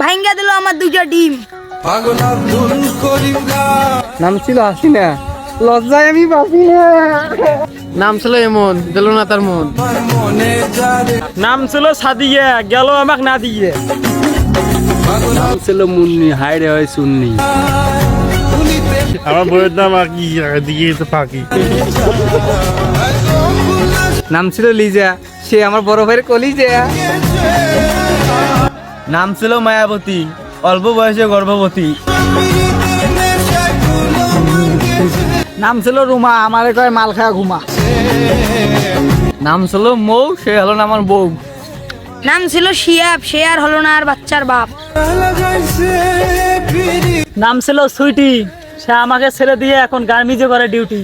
ভাঙ্গা দিল আমার দুটো ডিম। নাম ছিল হাসিনা, লজ্জায় আমি বাঁচি না। নাম ছিল এমন, দিল না তার মন। নাম ছিল সাদিয়া, গেল আমাকে না দিয়ে। নাম ছিল মুন্নি, হাইরে হয় সুন্নি। আমার বইয়ের নাম আকি, দিকে তো ফাঁকি। নাম ছিল লিজা, সে আমার বড় ভাইয়ের কলিজা। নাম ছিল মায়াবতী, অল্প বয়সে গর্ভবতী। নাম ছিল রুমা, আমারে কয় মাল খায়া ঘুমা। নাম ছিল মৌ, সে হলো না আমার বউ। নাম ছিল শিয়াব, সে আর হলো না আর বাচ্চার বাপ। নাম ছিল সুইটি, সে আমাকে ছেড়ে দিয়ে এখন গার্মিজে করে ডিউটি।